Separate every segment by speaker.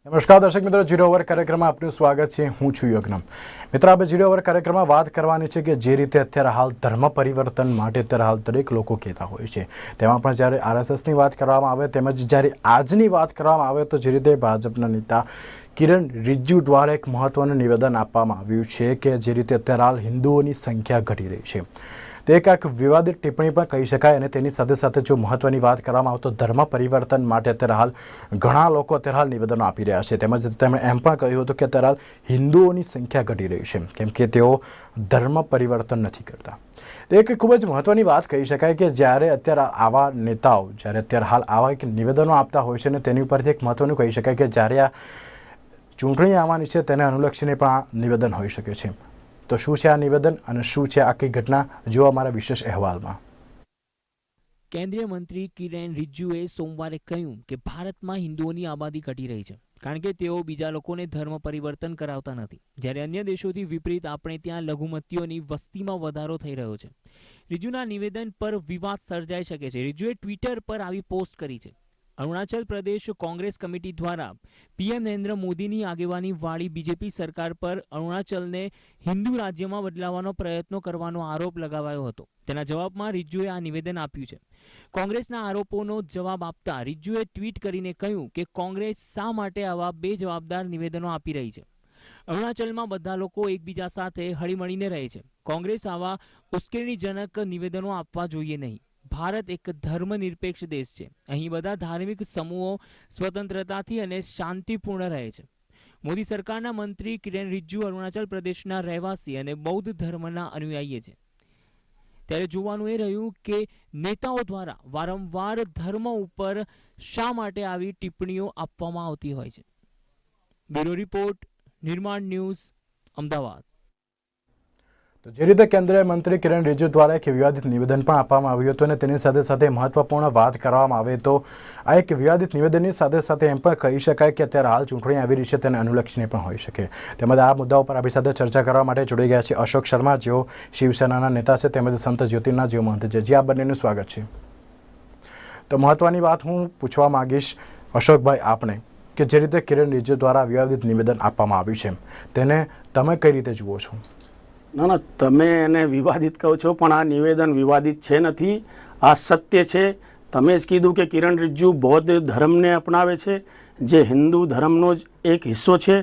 Speaker 1: નમસ્કાર દર્શક મિત્રો, ઝીરો ઓવર કાર્યક્રમમાં આપનું સ્વાગત છે. હું છું યજ્ઞમ. મિત્રો, આપણે ઝીરો ઓવર કાર્યક્રમમાં વાત કરવાની છે કે જે રીતે અત્યારે હાલ ધર્મ પરિવર્તન માટે અત્યારે હાલ દરેક લોકો કહેતા હોય છે, તેમાં પણ જ્યારે આરએસએસની વાત કરવામાં આવે તેમજ જ્યારે આજની વાત કરવામાં આવે તો જે રીતે ભાજપના નેતા કિરણ રિજિજુ દ્વારા એક મહત્વનું નિવેદન આપવામાં આવ્યું છે કે જે રીતે અત્યારે હાલ હિન્દુઓની સંખ્યા ઘટી રહી છે, તે એક વિવાદિત ટિપ્પણી પણ કહી શકાય. અને તેની સાથે સાથે જો મહત્વની વાત કરવામાં આવે તો ધર્મ પરિવર્તન માટે અત્યારે હાલ ઘણા લોકો અત્યારે હાલ નિવેદનો આપી રહ્યા છે. તેમજ તેમણે એમ પણ કહ્યું હતું કે અત્યારે હાલ હિન્દુઓની સંખ્યા ઘટી રહી છે કેમ કે તેઓ ધર્મ પરિવર્તન નથી કરતા. એક ખૂબ જ મહત્વની વાત કહી શકાય કે જ્યારે અત્યારે આવા નેતાઓ જ્યારે અત્યારે હાલ આવા એક નિવેદનો આપતા હોય છે ને તેની ઉપરથી એક મહત્વનું કહી શકાય કે જ્યારે આ ચૂંટણી આવવાની છે તેને અનુલક્ષીને પણ આ નિવેદન હોઈ શકે છે. તો શું છે આ નિવેદન અને શું છે આખી ઘટના, જો અમારા વિશેષ અહેવાલમાં.
Speaker 2: કેન્દ્રીય મંત્રી કિરેન રિજિજુએ સોમવારે કહ્યું કે ભારતમાં હિન્દુઓની આબાદી ઘટી રહી છે કારણ કે તેઓ બીજા લોકોને ધર્મ પરિવર્તન કરાવતા નથી. જ્યારે અન્ય દેશોથી વિપરીત આપણે ત્યાં લઘુમતીઓની વસ્તીમાં વધારો થઈ રહ્યો છે. રિજિજુના નિવેદન પર વિવાદ સર્જાઈ શકે છે. રિજિજુએ ટ્વિટર પર આવી પોસ્ટ કરી છે. અરુણાચલ પ્રદેશ કોંગ્રેસ કમિટી દ્વારા પીએમ નરેન્દ્ર મોદીની આગેવાની વાળી બીજેપી સરકાર પર અરુણાચલને હિન્દુ રાજ્યમાં બદલાવવાનો પ્રયત્નો કરવાનો આરોપ લગાવાયો હતો. તેના જવાબમાં રિજિજુએ આ નિવેદન આપ્યું છે. કોંગ્રેસના આરોપોનો જવાબ આપતા રિજિજુએ ટ્વીટ કરીને કહ્યું કે કોંગ્રેસ શા માટે આવા બેજવાબદાર નિવેદનો આપી રહી છે. અરુણાચલમાં બધા લોકો એકબીજા સાથે હળીમળીને રહે છે. કોંગ્રેસ આવા ઉશ્કેરણીજનક નિવેદનો આપવા જોઈએ નહીં. ભારત એક ધર્મનિરપેક્ષ દેશ છે. અહીં બધા ધાર્મિક સમૂહો સ્વતંત્રતાથી અને શાંતિપૂર્ણ રહે છે. મોદી સરકારના મંત્રી કિરેન રિજિજુ અરુણાચલ પ્રદેશના રહેવાસી અને બૌદ્ધ ધર્મના અનુયાયી છે. ત્યારે જોવાનું એ રહ્યું કે નેતાઓ દ્વારા વારંવાર ધર્મ ઉપર શા માટે આવી ટિપ્પણીઓ આપવામાં આવતી હોય છે. બ્યુરો રિપોર્ટ, નિર્માણ ન્યૂઝ, અમદાવાદ.
Speaker 1: તો જે રીતે કેન્દ્રીય મંત્રી કિરણ રિજિજુ દ્વારા એક વિવાદિત નિવેદન પણ આપવામાં આવ્યું હતું અને તેની સાથે સાથે મહત્વપૂર્ણ વાત કરવામાં આવે તો આ એક વિવાદિત નિવેદનની સાથે સાથે એમ પણ કહી શકાય કે અત્યારે હાલ ચૂંટણી આવી રહી છે તેને અનુલક્ષીને પણ હોઈ શકે. તેમજ આ મુદ્દા ઉપર આપણી સાથે ચર્ચા કરવા માટે જોડાઈ ગયા છે અશોક શર્મા, જેઓ શિવસેનાના નેતા છે, તેમજ સંત જ્યોતિર્નાથ જેઓ મહંત છે. જી, આ બંનેનું સ્વાગત છે. તો મહત્વની વાત હું પૂછવા માંગીશ અશોકભાઈ આપણે કે જે રીતે કિરણ રિજિજુ દ્વારા વિવાદિત નિવેદન આપવામાં આવ્યું છે તેને તમે કઈ રીતે જુઓ છો?
Speaker 3: ના, તમે એને વિવાદિત કહો છો પણ આ નિવેદન વિવાદિત છે નથી, આ સત્ય છે. તમે જ કીધું કે કિરણ રિજિજુ બૌદ્ધ ધર્મને અપનાવે છે, જે હિન્દુ ધર્મનો જ એક હિસ્સો છે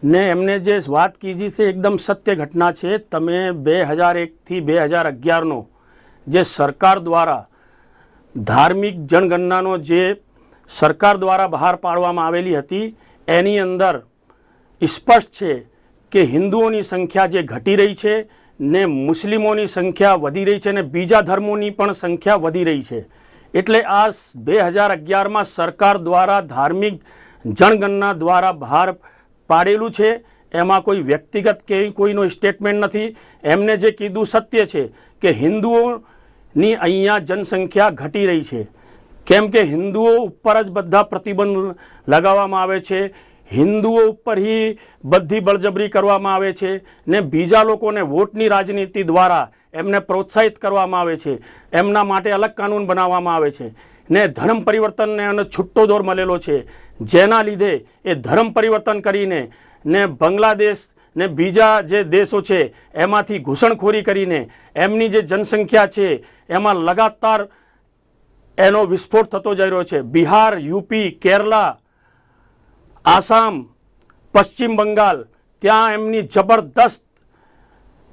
Speaker 3: ને એમને જે વાત કીધી છે એકદમ સત્ય ઘટના છે. તમે 2001થી 2011નો જે સરકાર દ્વારા ધાર્મિક જનગણનાનો જે સરકાર દ્વારા બહાર પાડવામાં આવેલી હતી એની અંદર સ્પષ્ટ છે કે હિન્દુઓની સંખ્યા જે ઘટી રહી છે ને મુસ્લિમોની સંખ્યા વધી રહી છે ને બીજા ધર્મોની પણ સંખ્યા વધી રહી છે. એટલે આ 2011માં સરકાર દ્વારા ધાર્મિક જનગણના દ્વારા બહાર પાડેલું છે. એમાં કોઈ વ્યક્તિગત કે કોઈનો સ્ટેટમેન્ટ નથી. એમને જે કીધું સત્ય છે કે હિન્દુઓની અહીંયા જનસંખ્યા ઘટી રહી છે. કેમ કે હિન્દુઓ ઉપર જ બધા પ્રતિબંધ લગાવવામાં આવે છે, હિન્દુઓ ઉપર ही બધી બળજબરી કરવામાં આવે છે ને બીજા લોકોને વોટની રાજનીતિ દ્વારા એમને પ્રોત્સાહિત કરવામાં આવે છે. એમના માટે અલગ કાનૂન બનાવવામાં આવે છે ને ધર્મ પરિવર્તનને અને છૂટો દોર મળેલો છે, જેના લીધે એ ધર્મ પરિવર્તન કરીને ને બાંગ્લાદેશ ને બીજા જે દેશો છે એમાંથી ઘૂસણખોરી કરીને એમની જે જનસંખ્યા છે એમાં લગાતાર એનો વિસ્ફોટ થતો જઈ રહ્યો છે. બિહાર, યુપી, કેરલા, આસામ, પશ્ચિમ બંગાળ, ત્યાં એમની જબરદસ્ત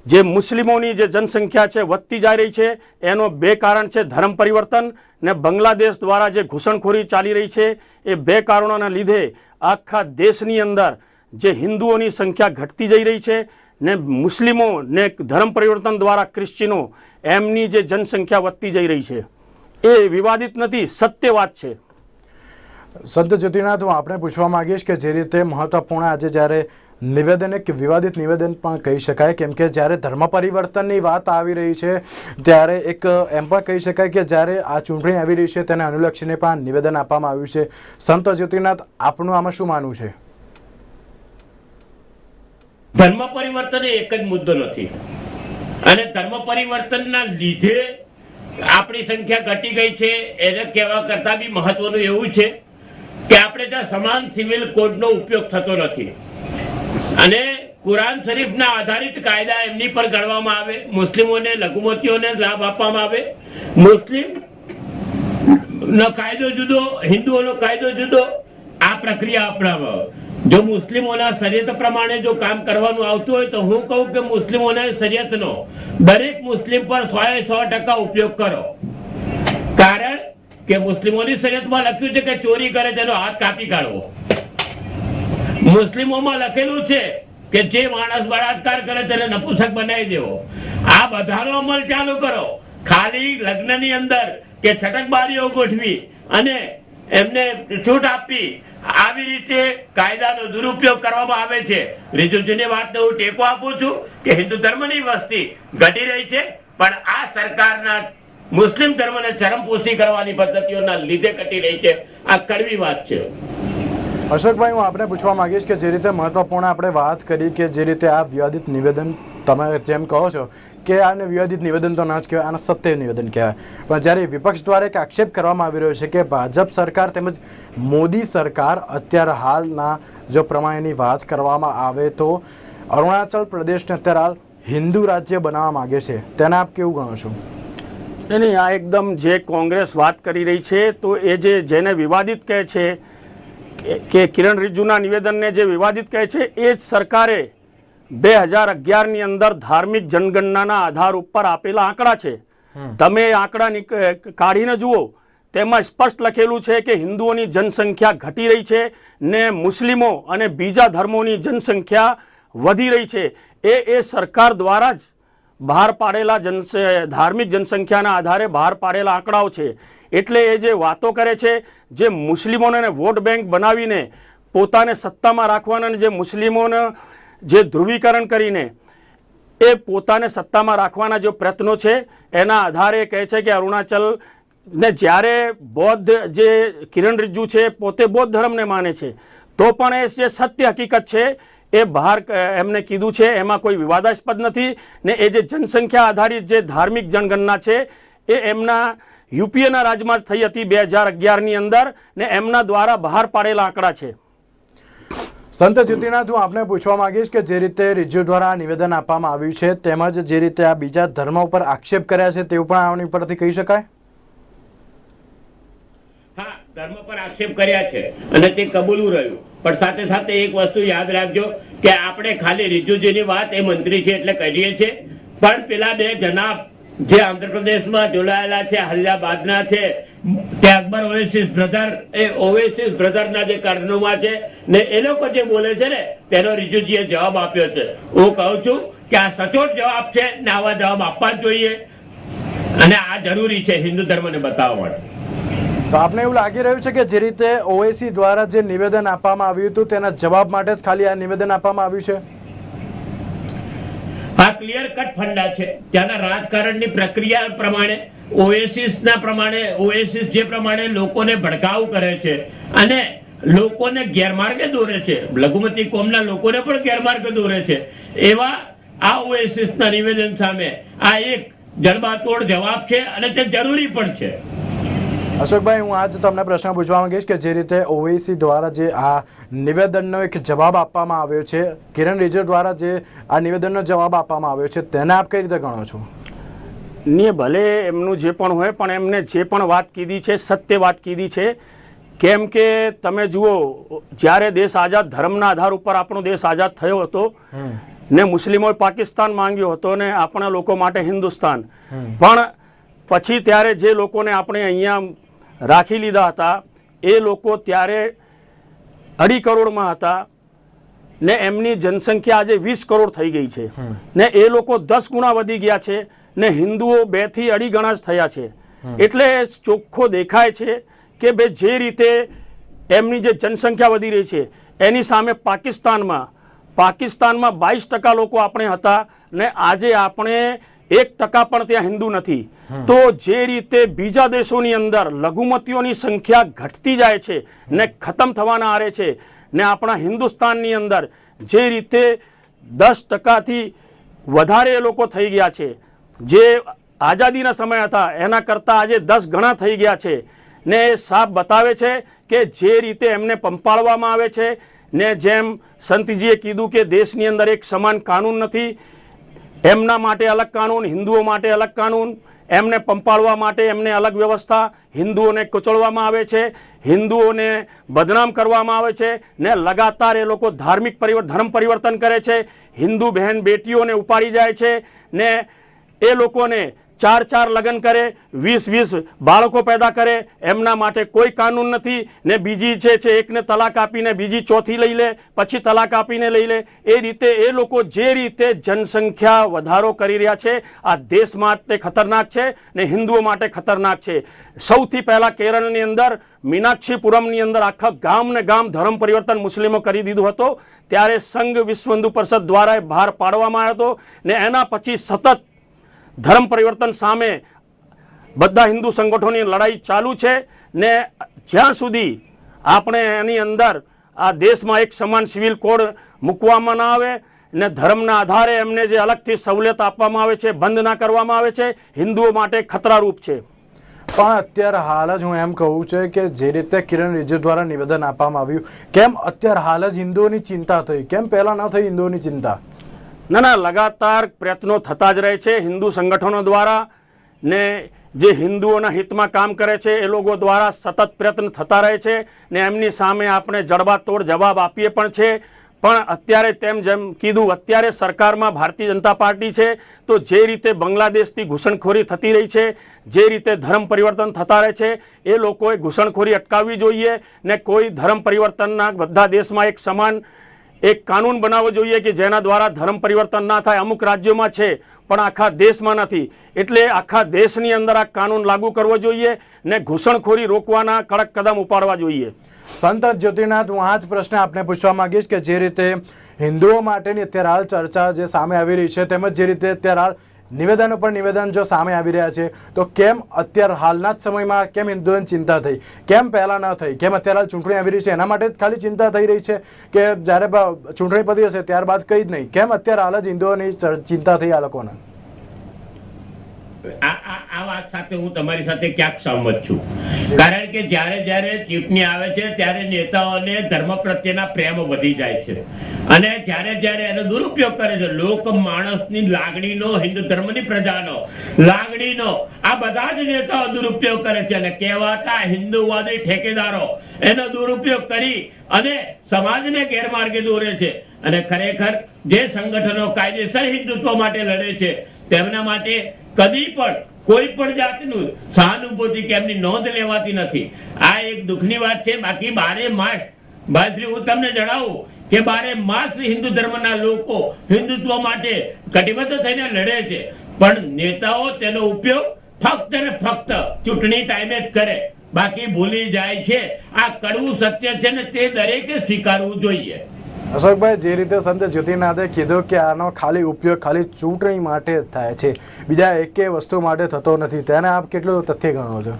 Speaker 3: જે મુસ્લિમોની જે જનસંખ્યા છે વધતી જઈ રહી છે. એનો બે કારણ છે ધર્મ પરિવર્તન ને બાંગ્લાદેશ દ્વારા જે ઘૂસણખોરી ચાલી રહી છે. એ બે કારણોના લીધે આખા દેશની અંદર જે હિન્દુઓની સંખ્યા ઘટતી જઈ રહી છે ને મુસ્લિમો ને ધર્મ પરિવર્તન દ્વારા ક્રિશ્ચિયનો એમની જે જનસંખ્યા વધતી જઈ રહી છે. એ વિવાદિત નથી, સત્ય વાત છે.
Speaker 1: સંત જ્યોતિર્નાથ, હું આપણે પૂછવા માંગીશ કે જે રીતે મહત્વપૂર્ણ આજે જ્યારે નિવેદન એક વિવાદિત નિવેદન પણ કહી શકાય કેમ કે જ્યારે ધર્મ પરિવર્તનની વાત આવી રહી છે ત્યારે એક એમ પણ કહી શકાય કે જ્યારે આ ચૂંટણી આવી રહી છે તેને અનુલક્ષીને પણ નિવેદન આપવામાં આવ્યું છે. સંત જ્યોતિર્નાથ, આપનું આમાં શું માનવું છે?
Speaker 4: ધર્મ પરિવર્તન એ એક જ મુદ્દો નથી અને ધર્મ પરિવર્તનના લીધે આપણી સંખ્યા ઘટી ગઈ છે એને કહેવા કરતાં બી મહત્વનું એવું છે કે આપણે ત્યાં સમાન સિવિલ કોડનો ઉપયોગ થતો નથી અને કુરાન શરીફના આધારિત કાયદા એમની પર ઘડવામાં આવે, મુસ્લિમોને લઘુમતીઓને લાભ આપવામાં આવે. મુસ્લિમ નો કાયદો જુદો, હિન્દુઓનો કાયદો જુદો, આ પ્રક્રિયા અપનાવો. જો મુસ્લિમોના શરીયત પ્રમાણે જો કામ કરવાનું આવતું હોય તો હું કહું કે મુસ્લિમોના શરીયતનો દરેક મુસ્લિમ પર 100% ઉપયોગ કરો. કારણ કે મુસ્લિમોની શરીયતમાં લખ્યું છે કે ચોરી કરે તેનો હાથ કાપી કાઢવો. મુસ્લિમોમાં લખેલું છે કે જે માણસ બળાત્કાર કરે તેને નપુંસક બનાવી દેવો. આ બધાનો અમલ ચાલુ કરો. ખાલી લગ્નની અંદર કે છટકબારીઓ ગોઠવી અને એમને છૂટ આપી આવી રીતે કાયદાનો દુરુપયોગ કરવામાં આવે છે. રિજુજીની વાતને હું ટેકો આપું છું કે હિન્દુ ધર્મની વસ્તી ઘટી રહી છે, પણ આ સરકારના મુસ્લિમ ધર્મને ચરમપોષી કરવાની પદ્ધતિઓના લીધે ઘટી રહી છે. આ કડવી વાત છે.
Speaker 1: અશોકભાઈ, હું આપને પૂછવા માંગીશ કે જે રીતે મહત્વપૂર્ણ આપણે વાત કરી કે જે રીતે આ વિવાદિત નિવેદન તમે જેમ કહો છો કે આને વિવાદિત નિવેદન તો ના જ કહેવાય, આને સત્ય નિવેદન કહેવાય, પણ જ્યારે વિપક્ષ દ્વારા એક આક્ષેપ કરવામાં આવી રહ્યો છે કે ભાજપ સરકાર તેમજ મોદી સરકાર અત્યારે હાલના જો પ્રમાણેની વાત કરવામાં આવે તો અરુણાચલ પ્રદેશને અત્યારે હાલ હિન્દુ રાજ્ય બનાવવા માંગે છે, તેને આપ કેવું ગણો છો?
Speaker 3: નહીં, આ એકદમ જે કોંગ્રેસ વાત કરી રહી છે તો એ જેને વિવાદિત કહે છે કે કિરણ રિજ્જુના નિવેદનને જે વિવાદિત કહે છે એ જ સરકારે 2011ની અંદર ધાર્મિક જનગણનાના આધાર ઉપર આપેલા આંકડા છે. તમે આંકડા કાઢીને જુઓ, તેમાં સ્પષ્ટ લખેલું છે કે હિન્દુઓની જનસંખ્યા ઘટી રહી છે ને મુસ્લિમો અને બીજા ધર્મોની જનસંખ્યા વધી રહી છે. એ સરકાર દ્વારા જ બહાર પાડેલા ધાર્મિક જનસંખ્યાના આધારે બહાર પાડેલા આંકડાઓ છે. એટલે એ જે વાતો કરે છે, જે મુસ્લિમોને વોટ બેંક બનાવીને પોતાને સત્તામાં રાખવાના, જે મુસ્લિમોને જે ધ્રુવીકરણ કરીને એ પોતાને સત્તામાં રાખવાના જે પ્રયત્નો છે એના આધારે કહે છે કે અરુણાચલ ને જ્યારે બૌદ્ધ જે કિરણ રિજ્જુ છે પોતે બૌદ્ધ ધર્મને માને છે, તો પણ એ જે સત્ય હકીકત છે એ બહાર એમને કીધું છે, એમાં કોઈ વિવાદાસ્પદ નથી. ને એ જે જનસંખ્યા આધારિત જે ધાર્મિક જનગણના છે એ એમના યુપીએના રાજમાં થઈ હતી 2011ની અંદર, ને એમના દ્વારા બહાર પાડેલા આંકડા છે.
Speaker 1: સંત જ્યોતિનાથ, હું આપને પૂછવા માંગીશ કે જે રીતે રિજ્જુ દ્વારા નિવેદન આપવામાં આવ્યું છે તેમજ જે રીતે આ બીજા ધર્મ ઉપર આક્ષેપ કર્યા છે તેવું પણ આની પરથી કહી શકાય?
Speaker 4: હા, ધર્મ પર આક્ષેપ કર્યા છે અને તે કબૂલું રહ્યું, પણ સાથે સાથે એક વસ્તુ યાદ રાખજો કે આપણે ખાલી રિજ્જુજીની વાત એ મંત્રી છે એટલે કહીએ છીએ, પણ પેલા બે જનાબ જે આંધ્રપ્રદેશમાં જોડાયેલા છે, હરિયાબાદના છે, તે અકબર ઓએસિસ બ્રધર, એ ઓએસિસ બ્રધરના જે કારનામા છે ને એ લોકો જે બોલે છે ને તેનો રિજુજીએ જવાબ આપ્યો છે. હું કહું છું કે આ સચોટ જવાબ છે ને આવા જવાબ આપવા જ જોઈએ અને આ જરૂરી છે હિન્દુ ધર્મને બતાવવા માટે.
Speaker 1: તો આપને એવું લાગી રહ્યું છે કે જે રીતે ઓએસી દ્વારા જે નિવેદન આપવામાં આવ્યું હતું તેના જવાબ માટે જ ખાલી આ નિવેદન આપવામાં આવ્યું છે?
Speaker 4: આ ક્લિયર કટ ફંડા છે. ત્યાંના રાજકારણની પ્રક્રિયા પ્રમાણે ઓએસિસના પ્રમાણે ઓએસિસ જે પ્રમાણે લોકોને ભડકાવ કરે છે અને લોકોને ગેરમાર્ગે દોરે છે, લઘુમતી કોમના લોકોને પણ ગેરમાર્ગે દોરે છે, એવા આ ઓએસિસના નિવેદન સામે આ એક જડબાતોડ જવાબ છે અને તે જરૂરી પણ છે.
Speaker 1: અશોકભાઈ, હું આજ તમને પ્રશ્ન પૂછવા માંગીશ કે જે રીતે ઓવેસી દ્વારા જે આ નિવેદનનો એક જવાબ આપવામાં આવ્યો છે, કિરણ રિજ્જુ દ્વારા જે આ નિવેદનનો જવાબ આપવામાં આવ્યો છે, તેને આપ કઈ રીતે ગણો છો?
Speaker 3: ને ભલે એમનું જે પણ હોય, પણ એમને જે પણ વાત કીધી છે સત્ય વાત કીધી છે. કેમ કે તમે જુઓ, જ્યારે દેશ આઝાદ, ધર્મના આધાર ઉપર આપણો દેશ આઝાદ થયો હતો ને મુસ્લિમોએ પાકિસ્તાન માંગ્યો હતો ને આપણા લોકો માટે હિન્દુસ્તાન, પણ પછી ત્યારે જે લોકોને આપણે અહીંયા રાખી લીધા હતા એ લોકો ત્યારે 2.5 કરોડમાં હતા ને એમની જનસંખ્યા આજે 20 કરોડ થઈ ગઈ છે ને એ લોકો 10 ગુણા વધી ગયા છે ને હિન્દુઓ 2 થી 2.5 ગણા જ થયા છે. એટલે ચોખ્ખો દેખાય છે કે બે જે રીતે એમની જે જનસંખ્યા વધી રહી છે એની સામે પાકિસ્તાનમાં 22% લોકો આપણે હતા ને આજે આપણે 1% પણ ત્યાં હિન્દુ નથી. તો જે રીતે બીજા દેશોની અંદર લઘુમતીઓની સંખ્યા ઘટતી જાય છે ને ખતમ થવાના આરે છે ને આપણા હિન્દુસ્તાનની અંદર જે રીતે 10%થી વધારે એ લોકો થઈ ગયા છે, જે આઝાદીના સમય હતા એના કરતાં આજે 10 ગણા થઈ ગયા છે ને એ સાફ બતાવે છે કે જે રીતે એમને પંપાળવામાં આવે છે, ને જેમ સંતજીએ કીધું કે દેશની અંદર એક સમાન કાનૂન નથી, એમના માટે અલગ કાનૂન, હિન્દુઓ માટે અલગ કાનૂન, એમને પંપાળવા માટે એમને અલગ વ્યવસ્થા, હિન્દુઓને કચોળવામાં આવે છે, હિન્દુઓને બદનામ કરવામાં આવે છે, ને લગાતાર એ લોકો ધર્મ પરિવર્તન કરે છે, હિન્દુ બહેન બેટીઓને ઉપાડી જાય છે, ને એ લોકોને 4 લગ્ન કરે, 20 બાળકો પેદા કરે, એમના માટે કોઈ કાનૂન નથી, ને બીજી છે એકને તલાક આપીને બીજી ચોથી લઈ લે, પછી તલાક આપીને લઈ લે. એ રીતે એ લોકો જે રીતે જનસંખ્યા વધારો કરી રહ્યા છે, આ દેશ માટે ખતરનાક છે ને હિન્દુઓ માટે ખતરનાક છે. સૌથી પહેલા કેરળની અંદર મીનાક્ષીપુરમની અંદર આખા ગામ ને ગામ ધર્મ પરિવર્તન મુસ્લિમો કરી દીધું હતો, ત્યારે સંઘ વિશ્વ હિન્દુ પરિષદ દ્વારા બહાર પાડવામાં આવ્યો હતો, ને એના પછી સતત ધર્મ પરિવર્તન સામે બધા હિન્દુ સંગઠનોની લડાઈ ચાલુ છે, ને જ્યાં સુધી આપણે એની અંદર આ દેશમાં એક સમાન સિવિલ કોડ મૂકવામાં ના આવે ને ધર્મના આધારે એમને જે અલગથી સવલત આપવામાં આવે છે બંધ ના કરવામાં આવે છે, હિન્દુઓ માટે ખતરારૂપ છે.
Speaker 1: પણ અત્યારે હાલ જ હું એમ કહું છે કે જે રીતે કિરણ રિજિજુ દ્વારા નિવેદન આપવામાં આવ્યું, કેમ અત્યારે હાલ જ હિન્દુઓની ચિંતા થઈ, કેમ પહેલા ન થઈ હિન્દુઓની ચિંતા?
Speaker 3: ના, લગાતાર પ્રયત્નો થતા જ રહે છે હિન્દુ સંગઠનો દ્વારા, ને જે હિન્દુઓના હિતમાં કામ કરે છે એ લોકો દ્વારા સતત પ્રયત્ન થતા રહે છે, ને એમની સામે આપણે જડબાતોડ જવાબ આપીએ પણ છે. પણ અત્યારે તેમ જેમ કીધું, અત્યારે સરકારમાં ભારતીય જનતા પાર્ટી છે, તો જે રીતે બાંગ્લાદેશથી ઘૂસણખોરી થતી રહી છે, જે રીતે ધર્મ પરિવર્તન થતા રહે છે, એ લોકોએ ઘૂસણખોરી અટકાવવી જોઈએ, ને કોઈ ધર્મ પરિવર્તનના બધા દેશમાં એક સમાન એક કાનૂન બનાવવો જોઈએ કે જેના દ્વારા ધર્મ પરિવર્તન ના થાય. અમુક રાજ્યોમાં છે પણ આખા દેશમાં નથી, એટલે આખા દેશની અંદર આ કાનૂન લાગુ કરવો જોઈએ, ને ઘૂસણખોરી રોકવાના કડક કદમ ઉપાડવા જોઈએ.
Speaker 1: સંત જ્યોતિનાથ, હું આ જ પ્રશ્ન આપને પૂછવા માંગીશ કે જે રીતે હિન્દુઓ માટેની અત્યારે હાલ ચર્ચા જે સામે આવી રહી છે, તેમજ જે રીતે અત્યારે હાલ નિવેદન ઉપર નિવેદન જો સામે આવી રહ્યા છે, તો કેમ અત્યારે હાલના જ સમયમાં કેમ હિન્દુઓની ચિંતા થઈ, કેમ પહેલા ન થઈ, કેમ અત્યારે હાલ ચૂંટણી આવી રહી છે એના માટે જ ખાલી ચિંતા થઈ રહી છે કે જ્યારે ચૂંટણી પતી હશે ત્યારબાદ કંઈ જ નહીં? કેમ અત્યારે હાલ જ હિન્દુઓની ચિંતા થઈ આ લોકોને?
Speaker 4: આ વાત સાથે હું તમારી સાથે ક્યાંક સહમત છું, કારણ કે જ્યારે ચૂંટણી આવે છે ત્યારે નેતાઓને ધર્મ પ્રત્યેના પ્રેમ વધી જાય છે, અને જ્યારે એનો દુરુપયોગ કરે છે, લોક માણસની લાગણીનો, હિન્દુ ધર્મની પ્રજાનો લાગણીનો આ બધા જ નેતાઓ દુરુપયોગ કરે છે, અને કહેવાતા હિન્દુવાદી ઠેકેદારો એનો દુરુપયોગ કરી અને સમાજને ગેરમાર્ગે દોરે છે. અને ખરેખર જે સંગઠનો કાયદેસર હિન્દુત્વ માટે લડે છે તેમના માટે કદી પણ કોઈ પણ જાતનું સહાનુભૂતિ કે એમની નોંધ લેવાતી નથી. આ એક દુઃખની વાત છે. બાકી 12 માસ ભાઈશ્રી હું તમને જણાવું કે 12 માસ હિન્દુ ધર્મના લોકો હિન્દુત્વ માટે કટિબદ્ધ થઈને લડે છે, પણ નેતાઓ તેનો ઉપયોગ ફક્ત ને ફક્ત ચૂંટણી ટાઈમે જ કરે, બાકી ભૂલી જાય છે. આ કડવું સત્ય છે ને તે દરેકે સ્વીકારવું જોઈએ.
Speaker 1: અશોકભાઈ, જે રીતે સંત જ્યોતિનાથે કીધું કે આનો ખાલી ઉપયોગ ખાલી ચૂંટણી માટે જ થાય છે, બીજા એકે વસ્તુ માટે થતો નથી, તેને આપ કેટલું તથ્ય ગણો છો?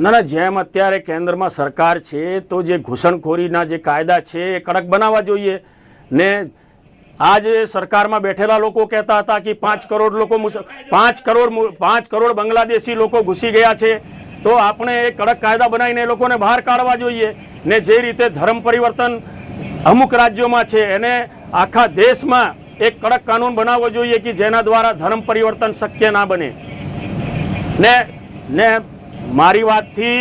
Speaker 3: ના, જેમ અત્યારે કેન્દ્રમાં સરકાર છે તો જે ઘૂસણખોરીના જે કાયદા છે એ કડક બનાવવા જોઈએ, ને આજે સરકારમાં બેઠેલા લોકો કહેતા હતા કે 5 કરોડ લોકો 5 કરોડ બાંગ્લાદેશી લોકો ઘૂસી ગયા છે, તો આપણે એ કડક કાયદા બનાવીને એ લોકોને બહાર કાઢવા જોઈએ. ને જે રીતે ધર્મ પરિવર્તન અમુક રાજ્યોમાં છે એને આખા દેશમાં એક કડક કાનૂન બનાવવો જોઈએ કે જેના દ્વારા ધર્મ પરિવર્તન શક્ય ના બને. ને મારી વાતથી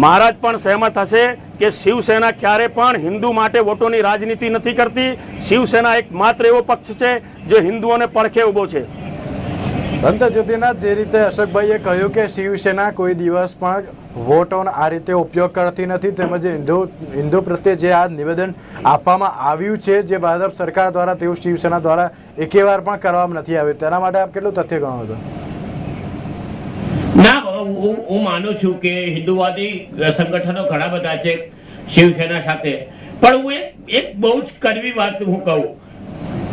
Speaker 3: મહારાજ પણ સહેમત હશે કે શિવસેના ક્યારે પણ હિન્દુ માટે વોટોની રાજનીતિ નથી કરતી. શિવસેના એક માત્ર એવો પક્ષ છે જે હિન્દુઓને પડખે ઊભો છે.
Speaker 1: સંત જ્યોતિનાથ, જે રીતે અશોકભાઈએ કહ્યું કે શિવસેના કોઈ દિવસ પણ વોટોનો આ રીતે ઉપયોગ કરતી નથી, તેમજ હિન્દુ પ્રત્યે જે આ નિવેદન આપવામાં આવ્યું છે જે ભાજપ સરકાર દ્વારા, તેવું શિવસેના દ્વારા એકેવાર પણ કરવામાં નથી આવ્યું, તેના માટે આપ કેટલું તથ્ય ગણો છો?
Speaker 4: ના, હું માનું છું કે હિન્દુવાદી સંગઠનો ઘણા બધા છે શિવસેના સાથે, પણ હું એક બહુ જ કડવી વાત હું કહું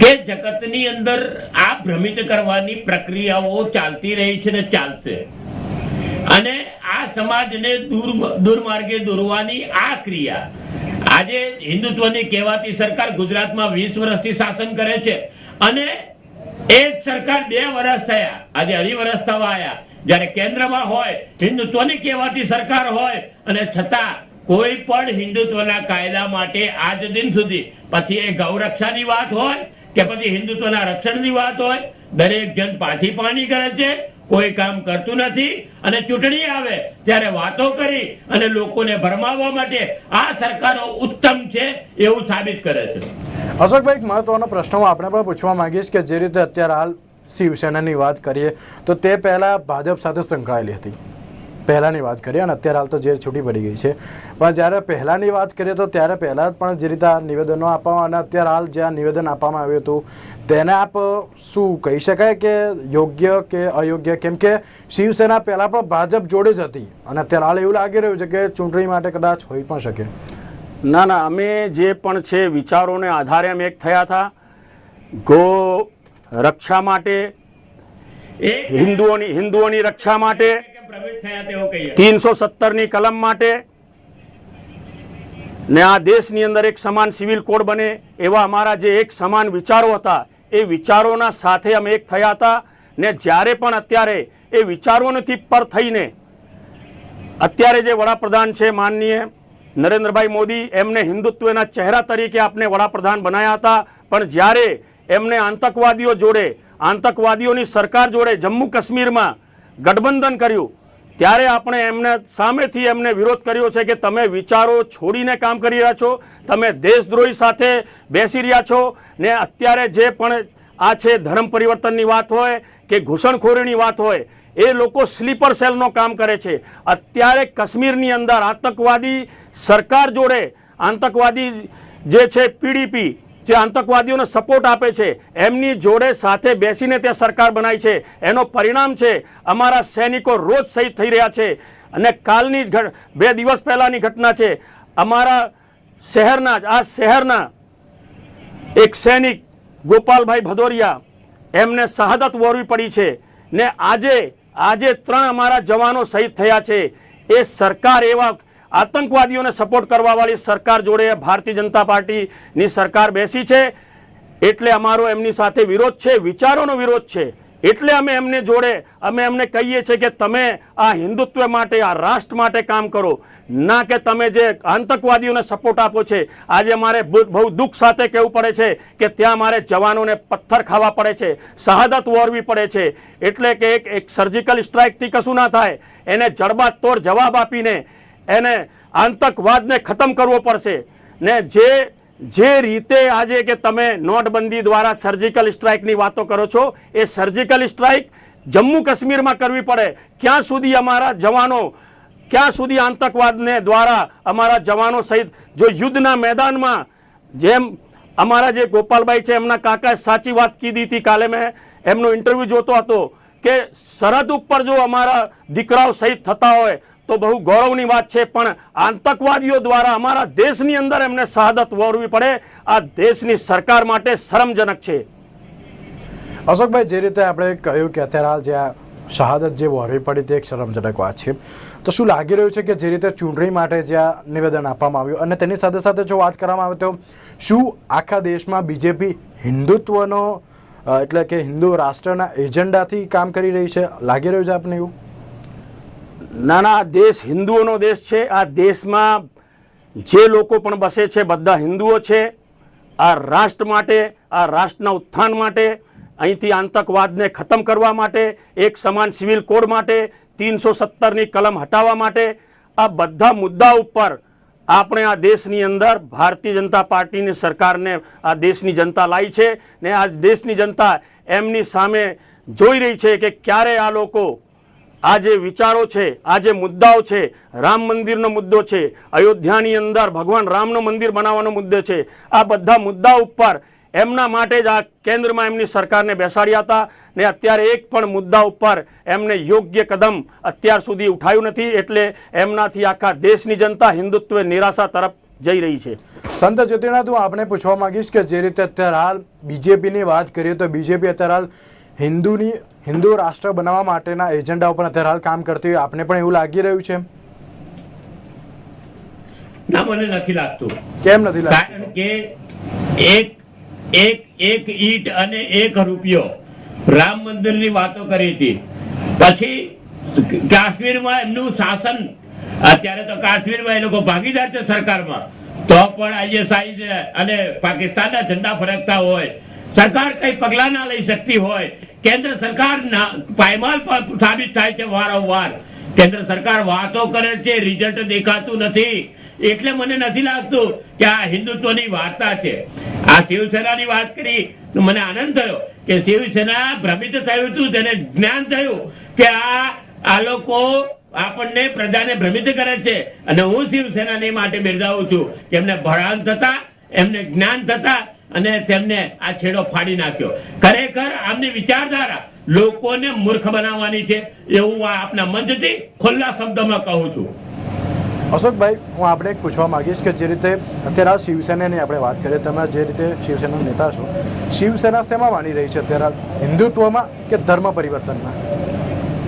Speaker 4: કે જગતની અંદર આ ભ્રમિત કરવાની પ્રક્રિયાઓ ચાલતી રહી છે ને ચાલશે, અને આ સમાજને દુર્માર્ગે દોરવાની આ ક્રિયા, આજે હિન્દુત્વની કહેવાતી સરકાર ગુજરાતમાં 20 વર્ષથી શાસન કરે છે, અને એ સરકાર 2 વર્ષ થયા, આજે 2.5 વર્ષ થવા આવ્યા, જ્યારે કેન્દ્રમાં હોય, હિન્દુત્વની કહેવાતી સરકાર હોય, અને છતાં કોઈ પણ હિન્દુત્વના કાયદા માટે આજ દિન સુધી, પછી એ ગૌરક્ષાની વાત હોય કે પછી હિન્દુત્વના રક્ષણની વાત હોય, દરેક જણ પાછી પાણી કરે છે, કોઈ કામ કરતું નથી, અને ચૂંટણી આવે ત્યારે વાતો કરી અને લોકોને ભરમાવવા માટે આ સરકારો ઉત્તમ છે એવું સાબિત કરે છે.
Speaker 1: અશોકભાઈ, એક મહત્વનો પ્રશ્ન હું આપણે પણ પૂછવા માંગીશ કે જે રીતે અત્યારે હાલ શિવસેનાની વાત કરીએ તો તે પહેલા ભાજપ સાથે સંકળાયેલી હતી, પહેલાંની વાત કરીએ, અને અત્યારે હાલ તો જે છૂટી પડી ગઈ છે, પણ જ્યારે પહેલાંની વાત કરીએ તો ત્યારે પહેલાં પણ જે રીતે આ નિવેદનો આપવામાં, અને અત્યારે હાલ જે આ નિવેદન આપવામાં આવ્યું હતું તેને આપ શું કહી શકાય કે યોગ્ય કે અયોગ્ય? કેમ કે શિવસેના પહેલાં પણ ભાજપ જોડે જ હતી અને અત્યારે હાલ એવું લાગી રહ્યું છે કે ચૂંટણી માટે કદાચ હોઈ પણ શકે.
Speaker 3: ના, અમે જે પણ છે વિચારોને આધારે અમે એક થયા હતા. ગો રક્ષા માટે, હિન્દુઓની રક્ષા માટે, 370ની કલમ માટે, ને આ દેશની અંદર એક સમાન સિવિલ કોડ બને એવા અમારા જે એક સમાન વિચારો હતા, એ વિચારોના સાથે અમે એક થયા હતા. ને જ્યારે પણ અત્યારે એ વિચારોથી પર થઈને અત્યારે જે વડાપ્રધાન છે માનનીય નરેન્દ્રભાઈ મોદી, એમને હિન્દુત્વના ચહેરા તરીકે આપને વડાપ્રધાન બનાવ્યા હતા, પણ જ્યારે એમને આતંકવાદીઓ જોડે, આતંકવાદીઓની સરકાર જોડે જમ્મુ કાશ્મીરમાં ગઠબંધન કર્યું, ત્યારે આપણે એમને સામેથી એમને વિરોધ કર્યો છે કે તમે વિચારો છોડીને કામ કરી રહ્યા છો, તમે દેશદ્રોહી સાથે બેસી રહ્યા છો. ને અત્યારે જે પણ આ છે ધર્મ પરિવર્તનની વાત હોય કે ઘૂસણખોરીની વાત હોય, એ લોકો સ્લીપર સેલનો કામ કરે છે. અત્યારે કાશ્મીરની અંદર આતંકવાદી સરકાર જોડે, આતંકવાદી જે છે પીડીપી, જે આતંકવાદીઓને સપોર્ટ આપે છે, એમની જોડે સાથે બેસીને ત્યાં સરકાર બનાવી છે. એનો પરિણામ છે અમારા સૈનિકો રોજ શહીદ થઈ રહ્યા છે. અને કાલની જ 2 દિવસ પહેલાની ઘટના છે, અમારા શહેરના જ આ શહેરના એક સૈનિક ગોપાલભાઈ ભદોરિયા, એમને શહાદત વહોરવી પડી છે. ને આજે 3 અમારા જવાનો શહીદ થયા છે. એ સરકાર એવા આતંકવાદીઓને સપોર્ટ કરવાવાળી સરકાર જોડે ભારતીય જનતા પાર્ટીની સરકાર બેસી છે, એટલે અમારો એમની સાથે વિરોધ છે, વિચારોનો વિરોધ છે. એટલે અમે એમને જોડે અમે એમને કહીએ છીએ કે તમે આ હિન્દુત્વ માટે, આ રાષ્ટ્ર માટે કામ કરો, ના કે તમે જે આતંકવાદીઓને સપોર્ટ આપો છે. આજે અમારે બહુ દુઃખ સાથે કહેવું પડે છે કે ત્યાં અમારે જવાનોને પથ્થર ખાવા પડે છે, શહાદત વહોરવી પડે છે. એટલે કે એક સર્જિકલ સ્ટ્રાઇકથી કશું ના થાય, એને જડબાતોડ જવાબ આપીને એને આતંકવાદને ખતમ કરવો પડશે. ને જે રીતે આજે કે તમે નોટબંધી દ્વારા સર્જિકલ સ્ટ્રાઇકની વાતો કરો છો, એ સર્જિકલ સ્ટ્રાઇક જમ્મુ કાશ્મીરમાં કરવી પડે. ક્યાં સુધી અમારા જવાનો, ક્યાં સુધી આતંકવાદને દ્વારા અમારા જવાનો સહિત, જો યુદ્ધના મેદાનમાં, જેમ અમારા જે ગોપાલભાઈ છે એમના કાકાએ સાચી વાત કીધી હતી, કાલે મેં એમનો ઇન્ટરવ્યૂ જોતો હતો કે સરહદ ઉપર જો અમારા દીકરાઓ શહીદ થતા હોય તો બહુ ગૌરવની વાત છે, પણ આતંકવાદીઓ દ્વારા અમારા દેશની અંદર એમને શહાદત વહોરવી પડે, આ દેશની સરકાર માટે શરમજનક છે.
Speaker 1: અશોકભાઈ, જે રીતે આપણે કહ્યું કે અત્યારે હાલ જે આ શહાદત જે વહોરવી પડી તે એક શરમજનક વાત છે, તો શું લાગી રહ્યું છે કે જે રીતે ચૂંટણી માટે જે આ નિવેદન આપવામાં આવ્યું, અને તેની સાથે સાથે જો વાત કરવામાં આવે તો શું આખા દેશમાં બીજેપી હિન્દુત્વનો એટલે કે હિન્દુ રાષ્ટ્રના એજન્ડાથી કામ કરી રહી છે? લાગી રહ્યું છે આપને એવું?
Speaker 3: ના, આ દેશ હિન્દુઓનો દેશ છે. આ દેશમાં જે લોકો પણ બસે છે બધા હિન્દુઓ છે. આ રાષ્ટ્ર માટે, આ રાષ્ટ્રના ઉત્થાન માટે, અહીંથી આતંકવાદને ખતમ કરવા માટે, એક સમાન સિવિલ કોડ માટે, 370ની કલમ હટાવવા માટે, આ બધા મુદ્દા ઉપર આપણે આ દેશની અંદર ભારતીય જનતા પાર્ટીની સરકારને આ દેશની જનતા લાવી છે. ને આ દેશની જનતા એમની સામે જોઈ રહી છે કે ક્યારે આ લોકો આ જે વિચારો છે, આ જે મુદ્દાઓ છે, રામ મંદિરનો મુદ્દો છે, અયોધ્યાની અંદર ભગવાન રામનું મંદિર બનાવવાનો મુદ્દો છે, આ બધા મુદ્દા ઉપર એમના માટે જ આ કેન્દ્રમાં એમની સરકારને બેસાડ્યા હતા. ને અત્યારે એક પણ મુદ્દા ઉપર એમને યોગ્ય કદમ અત્યાર સુધી ઉઠાવ્યું નથી. એટલે એમનાથી આખા દેશની જનતા હિન્દુત્વ નિરાશા તરફ જઈ રહી છે.
Speaker 1: સંત જ્યોતિનાથ, હું આપણે પૂછવા માંગીશ કે જે રીતે અત્યારે હાલ બીજેપીની વાત કરીએ તો બીજેપી અત્યારે હાલ હિન્દુ રાષ્ટ્ર બનાવવા માટેના એજન્ડા ઉપર અત્યારે હાલ કામ કરતી હોય, આપને પણ એવું લાગી રહ્યું છે?
Speaker 4: ના, મને નથી લાગતું.
Speaker 1: કેમ નથી લાગતું?
Speaker 4: કારણ કે એક ઈંટ અને 1 રૂપિયો રામ મંદિરની વાતો કરી હતી, પછી કાશ્મીરમાં એમનું શાસન, અત્યારે તો કાશ્મીરમાં એ લોકો ભાગીદાર છે સરકારમાં, તો પણ ISI અને પાકિસ્તાનના ઝંડા ફરકતા હોય, સરકાર કઈ પગલા ના લઈ શકતી હોય, કેન્દ્ર સરકાર પાયમાલ સાબિત થાય છે વારંવાર. કેન્દ્ર સરકાર વાતો કરે છે, રિઝલ્ટ દેખાતું નથી. એટલે મને નથી લાગતું કે આ હિન્દુત્વની વાર્તા છે. આ શિવસેનાની વાત કરી તો મને આનંદ થયો કે શિવસેના ભ્રમિત થયું હતું, તેને જ્ઞાન થયું કે આ લોકો આપણને પ્રજાને ભ્રમિત કરે છે. અને હું શિવસેનાની માટે બિરદાવું છું કે એમને ભણાન થતા, એમને જ્ઞાન થતા અને તેમને આ છેડો ફાડી નાખ્યો. ખરેખર આમની વિચારધારા લોકોને મૂર્ખ બનાવવાની છે, એવું આપના મંચથી ખુલ્લા શબ્દોમાં કહું છું.
Speaker 1: અશોકભાઈ, હું આપણે એક પૂછવા માંગીશ કે જે રીતે અત્યારે આ શિવસેનાની આપણે વાત કરીએ, તમે જે રીતે શિવસેનાના નેતા છો, શિવસેના શેમાં માની રહી છે અત્યારે, હિન્દુત્વમાં કે ધર્મ પરિવર્તનમાં?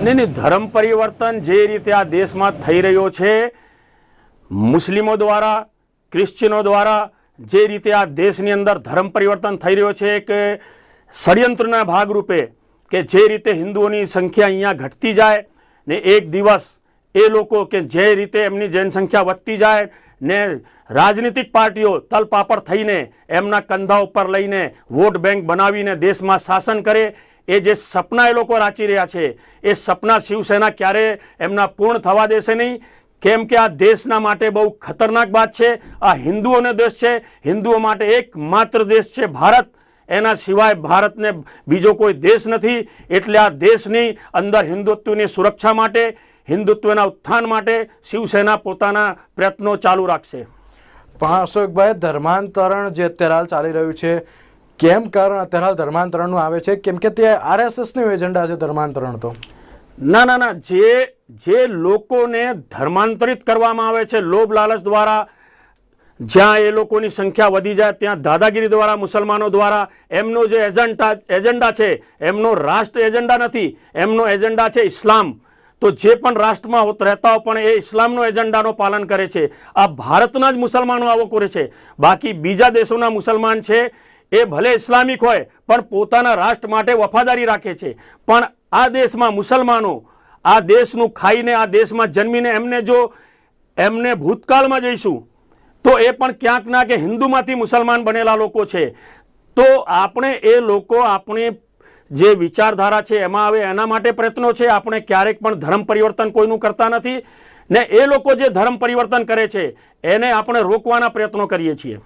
Speaker 3: નહીં, ધર્મ પરિવર્તન જે રીતે આ દેશમાં થઈ રહ્યો છે, મુસ્લિમો દ્વારા, ક્રિશ્ચિયનો દ્વારા જે રીતે આ દેશની અંદર ધર્મ પરિવર્તન થઈ રહ્યો છે, એક ષડયંત્રના ભાગરૂપે, કે જે રીતે હિન્દુઓની સંખ્યા અહીંયા ઘટતી જાય ને એક દિવસ એ લોકો કે જે રીતે એમની જનસંખ્યા વધતી જાય ને રાજનીતિક પાર્ટીઓ તલપાપડ થઈને એમના કંધા ઉપર લઈને વોટ બેંક બનાવીને દેશમાં શાસન કરે, એ જે સપના એ લોકો રાચી રહ્યા છે, એ સપના શિવસેના ક્યારે એમના પૂર્ણ થવા દેશે નહીં. કેમ કે આ દેશના માટે બહુ ખતરનાક વાત છે. આ હિન્દુઓનો દેશ છે, હિન્દુઓ માટે એકમાત્ર દેશ છે ભારત, એના સિવાય ભારતને બીજો કોઈ દેશ નથી. એટલે આ દેશની અંદર હિન્દુત્વની સુરક્ષા માટે, હિન્દુત્વના ઉત્થાન માટે શિવસેના પોતાના પ્રયત્નો ચાલુ રાખશે.
Speaker 1: પણ અશોકભાઈ, ધર્માંતરણ જે અત્યારે હાલ ચાલી રહ્યું છે, કેમ કારણ અત્યારે હાલ ધર્માંતરણનું આવે છે? કેમ કે તે RSSનું એજન્ડા છે ધર્માંતરણ. તો
Speaker 3: ના, જે લોકોને ધર્માંતરિત કરવામાં આવે છે લોભ લાલચ દ્વારા, જ્યાં એ લોકોની સંખ્યા વધી જાય ત્યાં દાદાગીરી દ્વારા, મુસલમાનો દ્વારા એમનો જે એજન્ડા છે, એમનો રાષ્ટ્ર એજન્ડા નથી, એમનો એજન્ડા છે ઇસ્લામ. તો જે પણ રાષ્ટ્રમાં રહેતા હોય પણ એ ઇસ્લામનો એજન્ડાનો પાલન કરે છે. આ ભારતના જ મુસલમાનો આવો કરે છે. બાકી બીજા દેશોના મુસલમાન છે એ ભલે ઇસ્લામિક હોય પણ પોતાના રાષ્ટ્ર માટે વફાદારી રાખે છે. પણ આ દેશમાં મુસલમાનો આ દેશનું ખાઈને, આ દેશમાં જન્મીને એમને ભૂતકાળમાં જઈશું તો એ પણ ક્યાંક ના કે હિન્દુમાંથી મુસલમાન બનેલા લોકો છે. તો આપણે એ લોકો આપણી જે વિચારધારા છે એમાં આવે એના માટે પ્રયત્નો છે. આપણે ક્યારેક પણ ધર્મ પરિવર્તન કોઈનું કરતા નથી ને એ લોકો જે ધર્મ પરિવર્તન કરે છે એને આપણે રોકવાના પ્રયત્નો કરીએ છીએ.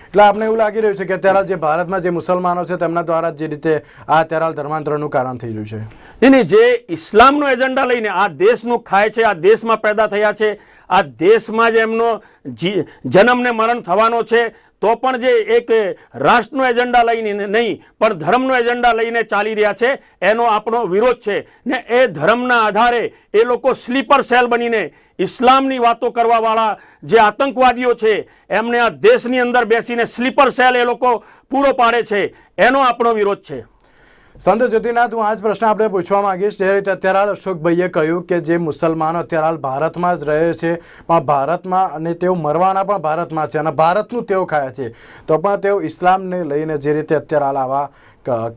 Speaker 1: એટલે આપણે એવું લાગી રહ્યું છે કે અત્યારે જે ભારતમાં જે મુસલમાનો છે તેમના દ્વારા જે રીતે આ અત્યારે ધર્માંતરણનું કારણ થઈ રહ્યું છે.
Speaker 3: નહીં, જે ઇસ્લામનો એજન્ડા લઈને આ દેશનું ખાય છે, આ દેશમાં પેદા થયા છે, આ દેશમાં જ એમનો જન્મ ને મરણ થવાનો છે, તો પણ જે એક રાષ્ટ્રનો એજન્ડા લઈને નહીં પણ ધર્મનો એજન્ડા લઈને ચાલી રહ્યા છે, એનો આપણો વિરોધ છે. ને એ ધર્મના આધારે એ લોકો સ્લીપર સેલ બનીને ઇસ્લામની વાતો કરવાવાળા જે આતંકવાદીઓ છે એમને આ દેશની અંદર બેસીને સ્લીપર સેલ એ લોકો પૂરો પાડે છે, એનો આપણો વિરોધ છે.
Speaker 1: સંત જ્યોતિનાથ, હું આ જ પ્રશ્ન આપણે પૂછવા માંગીશ. જે રીતે અત્યારે હાલ અશોકભાઈએ કહ્યું કે જે મુસલમાનો અત્યારે હાલ ભારતમાં જ રહે છે, પણ ભારતમાં અને તેઓ મરવાના પણ ભારતમાં છે અને ભારતનું તેઓ ખાય છે, તો પણ તેઓ ઇસ્લામને લઈને જે રીતે અત્યારે હાલ આવા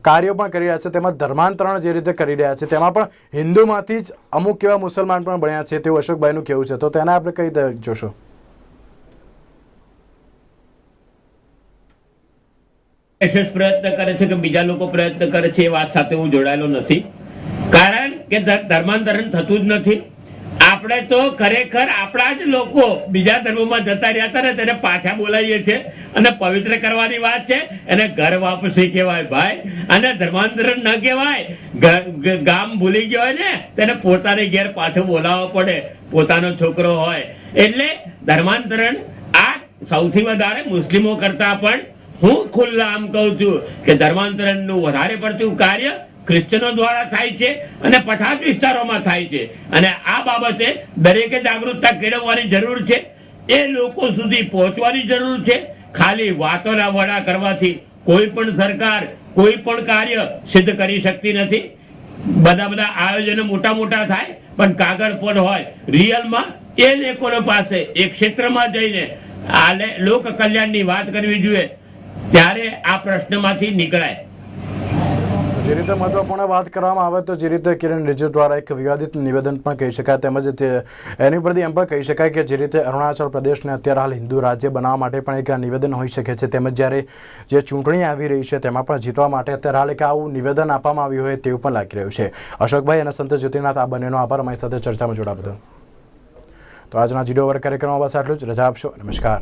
Speaker 1: કાર્યો પણ કરી રહ્યા છે, તેમાં ધર્માંતરણ જે રીતે કરી રહ્યા છે, તેમાં પણ હિન્દુમાંથી જ અમુક એવા મુસલમાન પણ બન્યા છે, તેવું અશોકભાઈનું કહેવું છે. તો તેને આપણે કઈ રીતે જોશો?
Speaker 4: પ્રયત્ન કરે છે કે બીજા લોકો પ્રયત્ન કરે છે, એ વાત સાથે હું જોડાયેલો નથી. કારણ કે ધર્માંતરણ થતું જ નથી. આપણે તો ખરેખર આપણા જ લોકો બીજા ધર્મમાં જતા રહ્યા હતા ને તેને પાછા બોલાવીએ છીએ અને પવિત્ર કરવાની વાત છે. એને ઘર વાપસી કહેવાય ભાઈ, અને ધર્માંતરણ ન કહેવાય. ગામ ભૂલી ગયો હોય ને તેને પોતાને ઘેર પાછો બોલાવવો પડે, પોતાનો છોકરો હોય. એટલે ધર્માંતરણ આ સૌથી વધારે મુસ્લિમો કરતા પણ હું ખુલ્લા આમ કહું છું કે ધર્માંતરણનું વધારે પડતું કાર્ય ક્રિશ્ચનો દ્વારા થાય છે અને પછાત વિસ્તારોમાં થાય છે. અને આ બાબતે દરેકે જાગૃતતા કેળવવાની જરૂર છે, એ લોકો સુધી પહોંચવાની જરૂર છે. ખાલી વાતોના વડા કરવાથી કોઈ પણ સરકાર કોઈ પણ કાર્ય સિદ્ધ કરી શકતી નથી. બધા આયોજનો મોટા મોટા થાય પણ કાગળ પર હોય, રિયલમાં એ લોકો પાસે એક ક્ષેત્રમાં જઈને લોક કલ્યાણની વાત કરવી જોઈએ, ત્યારે આ પ્રશ્નમાંથી નીકળાય.
Speaker 1: જે રીતે મહત્વપૂર્ણ વાત કરવામાં આવે તો જે રીતે કિરણ રિજિજુ દ્વારા એક વિવાદિત નિવેદન પણ કહી શકાય, તેમજ એની પરથી એમ પણ કહી શકાય કે જે રીતે અરુણાચલ પ્રદેશને અત્યારે હાલ હિન્દુ રાજ્ય બનાવવા માટે પણ એક નિવેદન હોઈ શકે છે, તેમજ જ્યારે જે ચૂંટણી આવી રહી છે તેમાં પણ જીતવા માટે અત્યારે હાલ એક આવું નિવેદન આપવામાં આવ્યું હોય તેવું પણ લાગી રહ્યું છે. અશોકભાઈ અને સંત જ્યોતિનાથ, આ બંનેનો આભાર અમારી સાથે ચર્ચામાં જોડાવા બદલ. તો આજના જીડો વર્ગ કાર્યક્રમમાં બસ આટલું જ. રજા આપશો. નમસ્કાર.